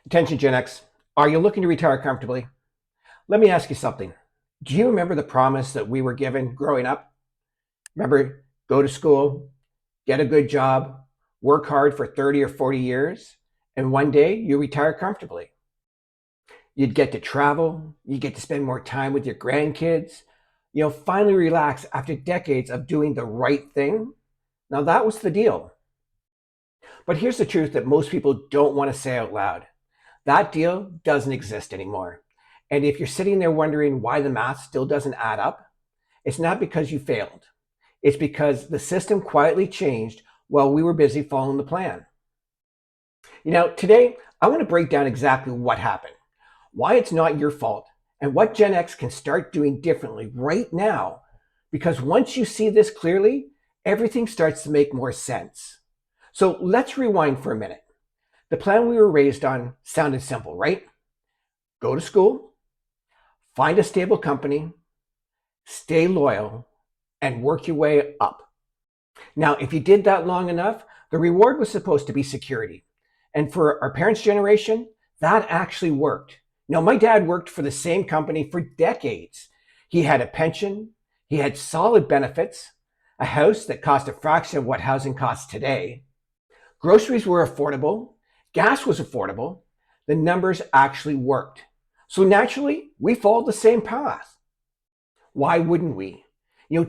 Attention Gen X, are you looking to retire comfortably? Let me ask you something. Do you remember the promise that we were given growing up? Remember, go to school, get a good job, work hard for 30 or 40 years, and one day you retire comfortably. You'd get to travel, you get to spend more time with your grandkids, finally relax after decades of doing the right thing. Now that was the deal. But here's the truth that most people don't want to say out loud. That deal doesn't exist anymore. And if you're sitting there wondering why the math still doesn't add up, it's not because you failed. It's because the system quietly changed while we were busy following the plan. Today, I want to break down exactly what happened, why it's not your fault, and what Gen X can start doing differently right now. Because once you see this clearly, everything starts to make more sense. So let's rewind for a minute. The plan we were raised on sounded simple, right? Go to school, find a stable company, stay loyal, and work your way up. Now, if you did that long enough, the reward was supposed to be security. And for our parents' generation, that actually worked. Now, my dad worked for the same company for decades. He had a pension, he had solid benefits, a house that cost a fraction of what housing costs today. Groceries were affordable, gas was affordable, the numbers actually worked. So naturally, we followed the same path. Why wouldn't we?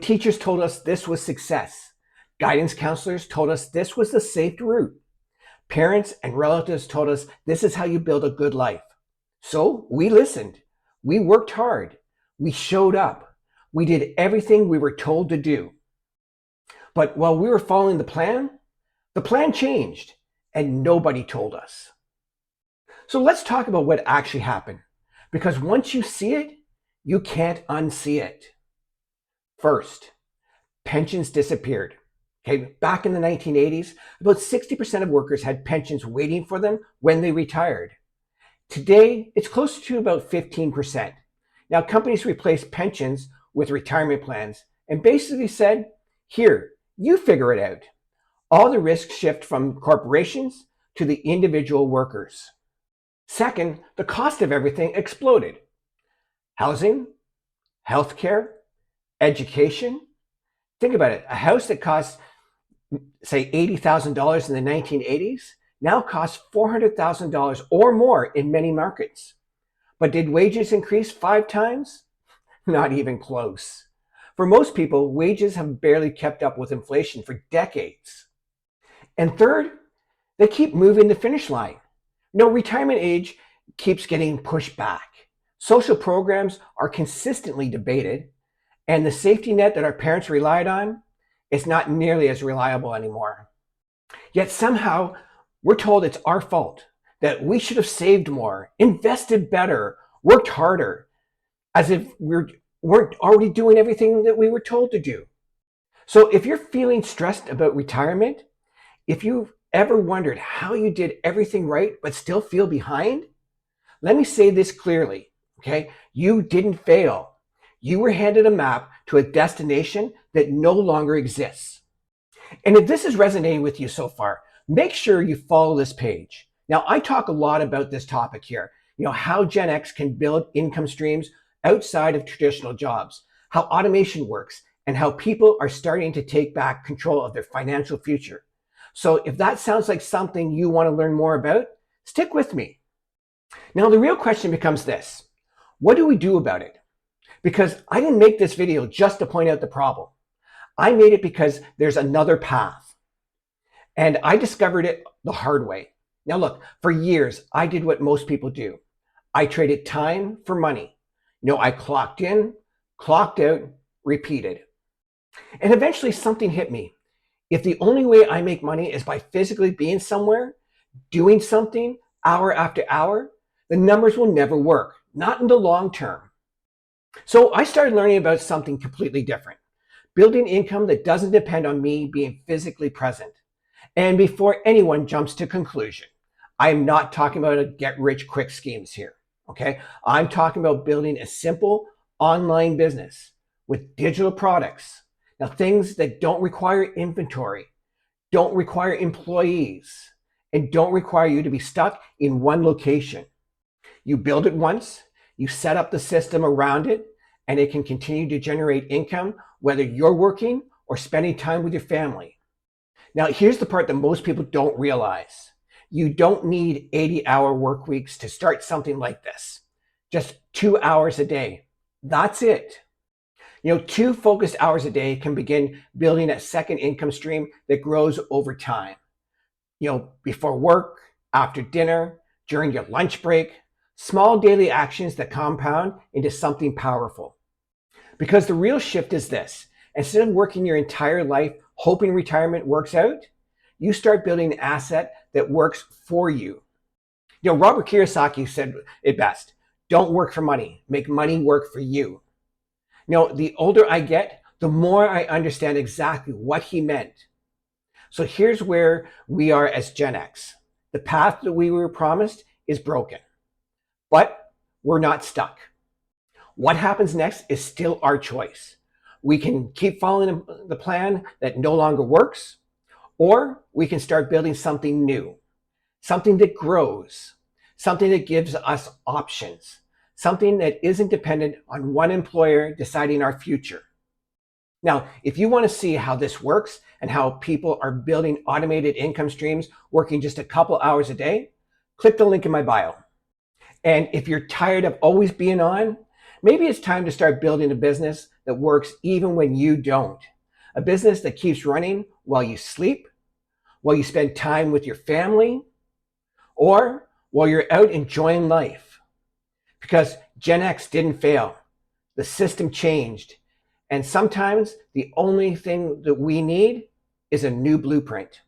Teachers told us this was success. Guidance counselors told us this was the safe route. Parents and relatives told us this is how you build a good life. So we listened. We worked hard. We showed up. We did everything we were told to do. But while we were following the plan changed and nobody told us. So let's talk about what actually happened. Because once you see it, you can't unsee it. First, pensions disappeared. Okay, back in the 1980s, about 60% of workers had pensions waiting for them when they retired. Today, it's closer to about 15%. Now, companies replaced pensions with retirement plans and basically said, here, you figure it out. All the risks shift from corporations to the individual workers. Second, the cost of everything exploded. Housing, healthcare, education. Think about it. A house that cost, say, $80,000 in the 1980s now costs $400,000 or more in many markets. But did wages increase 5 times? Not even close. For most people, wages have barely kept up with inflation for decades. And third, they keep moving the finish line. Retirement age keeps getting pushed back. Social programs are consistently debated, and the safety net that our parents relied on is not nearly as reliable anymore. Yet somehow, we're told it's our fault, that we should have saved more, invested better, worked harder, as if we weren't already doing everything that we were told to do. So if you're feeling stressed about retirement, if you've ever wondered how you did everything right but still feel behind, let me say this clearly, okay? You didn't fail. You were handed a map to a destination that no longer exists. And if this is resonating with you so far, make sure you follow this page. Now, I talk a lot about this topic here, how Gen X can build income streams outside of traditional jobs, how automation works, and how people are starting to take back control of their financial future. So if that sounds like something you want to learn more about, stick with me. Now, the real question becomes this: what do we do about it? Because I didn't make this video just to point out the problem. I made it because there's another path. And I discovered it the hard way. Now look, for years, I did what most people do. I traded time for money. I clocked in, clocked out, repeated. And eventually something hit me. If the only way I make money is by physically being somewhere, doing something hour after hour, the numbers will never work, not in the long term. So I started learning about something completely different, building income that doesn't depend on me being physically present. And before anyone jumps to conclusion, I am not talking about a get-rich-quick schemes here, okay? I'm talking about building a simple online business with digital products. Now, things that don't require inventory, don't require employees, and don't require you to be stuck in one location. You build it once, you set up the system around it, and it can continue to generate income whether you're working or spending time with your family. Now, here's the part that most people don't realize. You don't need 80-hour work weeks to start something like this. Just 2 hours a day. That's it. 2 focused hours a day can begin building a second income stream that grows over time. Before work, after dinner, during your lunch break, small daily actions that compound into something powerful. Because the real shift is this: instead of working your entire life hoping retirement works out, you start building an asset that works for you. Robert Kiyosaki said it best: don't work for money, make money work for you. The older I get, the more I understand exactly what he meant. So here's where we are as Gen X. The path that we were promised is broken, but we're not stuck. What happens next is still our choice. We can keep following the plan that no longer works, or we can start building something new, something that grows, something that gives us options, something that isn't dependent on one employer deciding our future. Now, if you want to see how this works and how people are building automated income streams working just a couple hours a day, click the link in my bio. And if you're tired of always being on, maybe it's time to start building a business that works even when you don't. A business that keeps running while you sleep, while you spend time with your family, or while you're out enjoying life. Because Gen X didn't fail. The system changed. And sometimes the only thing that we need is a new blueprint.